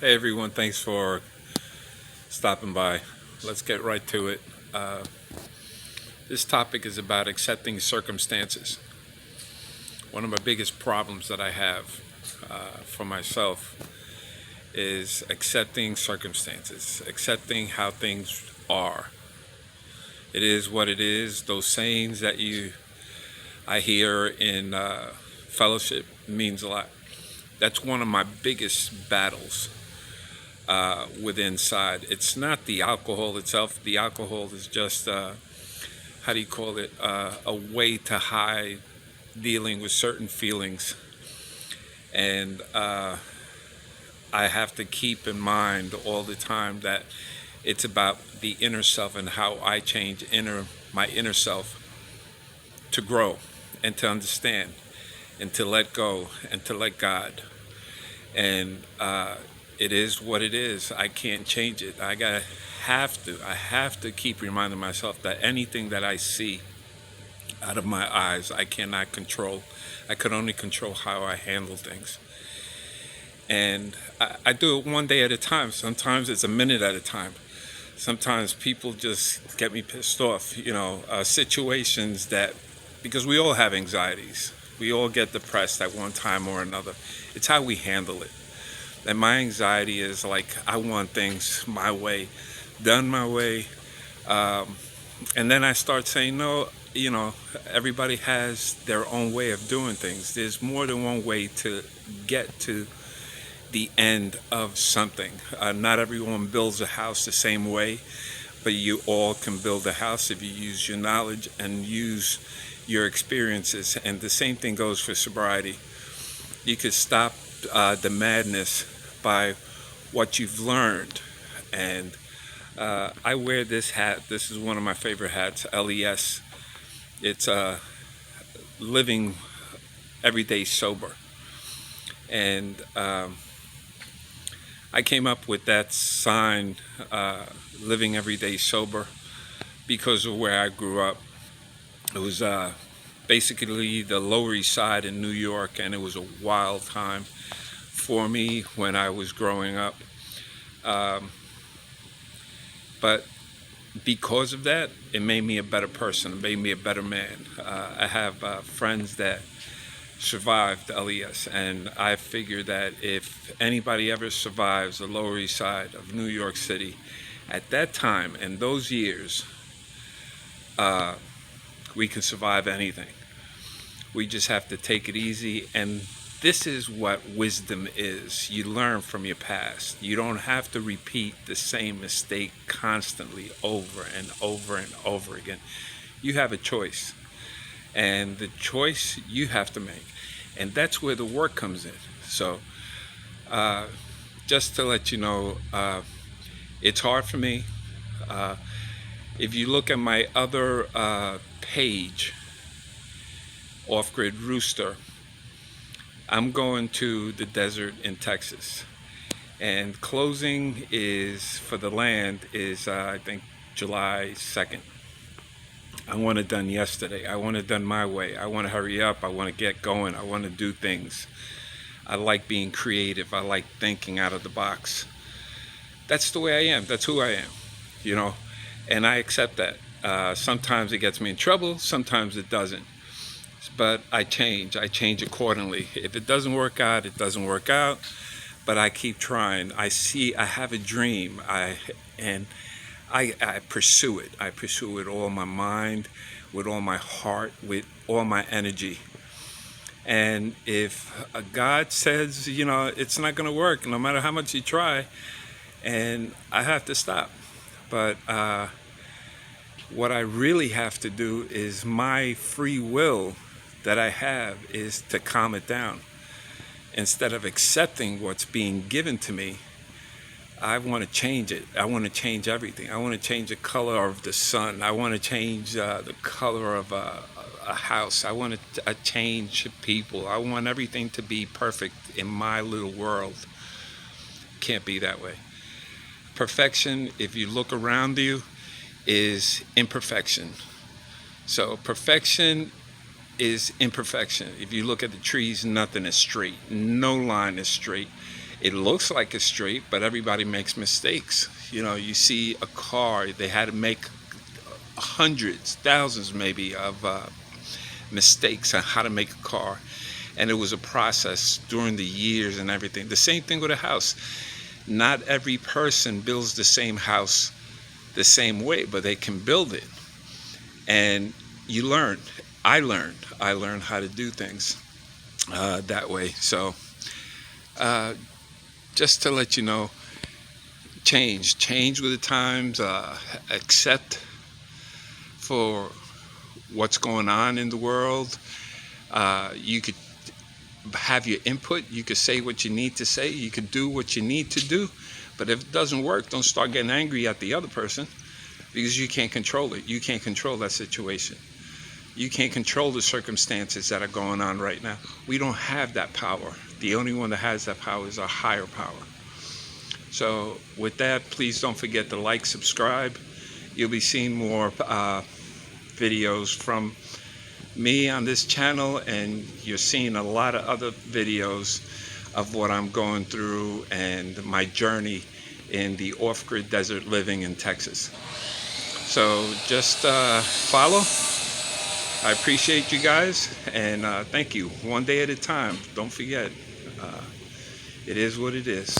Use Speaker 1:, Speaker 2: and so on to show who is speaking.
Speaker 1: Hey everyone, thanks for stopping by. Let's get right to it. This topic is about accepting circumstances. One of my biggest problems that I have for myself is accepting circumstances, accepting how things are. It is what it is. Those sayings that I hear in fellowship means a lot. That's one of my biggest battles with inside. It's not the alcohol itself. The alcohol is just, how do you call it, a way to hide dealing with certain feelings. And I have to keep in mind all the time that it's about the inner self and how I change my inner self to grow and to understand and to let go and to let God. And it is what it is. I can't change it. I have to keep reminding myself that anything that I see out of my eyes, I cannot control. I could only control how I handle things. And I do it one day at a time. Sometimes it's a minute at a time. Sometimes people just get me pissed off, situations that, because we all have anxieties. We all get depressed at one time or another. It's how we handle it. And my anxiety is like, I want things my way, done my way. And then I start saying, no, everybody has their own way of doing things. There's more than one way to get to the end of something. Not everyone builds a house the same way, but you all can build a house if you use your knowledge and use your experiences. And the same thing goes for sobriety. You could stop the madness by what you've learned. And I wear this hat. This is one of my favorite hats, LES. It's living every day sober. And I came up with that sign, living every day sober, because of where I grew up. It was basically the Lower East Side in New York, and it was a wild time for me when I was growing up. But because of that, it made me a better person. It made me a better man. I have friends that survived LES, and I figure that if anybody ever survives the Lower East Side of New York City, at that time and those years, we can survive anything. We just have to take it easy, and this is what wisdom is. You learn from your past. You don't have to repeat the same mistake constantly over and over and over again. You have a choice, and the choice you have to make, and that's where the work comes in. So just to let you know, it's hard for me. If you look at my other page, Off Grid Rooster, I'm going to the desert in Texas, and closing is for the land is I think July 2nd. I want it done yesterday. I want it done my way. I want to hurry up. I want to get going. I want to do things. I like being creative. I like thinking out of the box. That's the way I am. That's who I am, and I accept that. Sometimes it gets me in trouble. Sometimes it doesn't. But I change accordingly. If it doesn't work out, it doesn't work out, but I keep trying. I have a dream, and I pursue it. I pursue it with all my mind, with all my heart, with all my energy. And if God says, it's not going to work, no matter how much you try, and I have to stop. But what I really have to do is my free will that I have is to calm it down. Instead of accepting what's being given to me, I want to change it. I want to change everything. I want to change the color of the sun. I want to change the color of a house. I want to change people. I want everything to be perfect in my little world. Can't be that way. Perfection, if you look around you, is imperfection. So perfection is imperfection. If you look at the trees, nothing is straight. No line is straight. It looks like it's straight, but everybody makes mistakes. You know, you see a car, they had to make hundreds, thousands maybe of mistakes on how to make a car. And it was a process during the years and everything. The same thing with a house. Not every person builds the same house the same way, but they can build it. And you learn. I learned how to do things that way. So just to let you know, change with the times, accept for what's going on in the world. You could have your input, you could say what you need to say, you could do what you need to do, but if it doesn't work, don't start getting angry at the other person, because you can't control it. You can't control that situation. You can't control the circumstances that are going on right now. We don't have that power. The only one that has that power is our higher power. So with that, please don't forget to like, subscribe. You'll be seeing more videos from me on this channel, and you're seeing a lot of other videos of what I'm going through and my journey in the off-grid desert living in Texas. So just follow. I appreciate you guys, and thank you. One day at a time. Don't forget, it is what it is.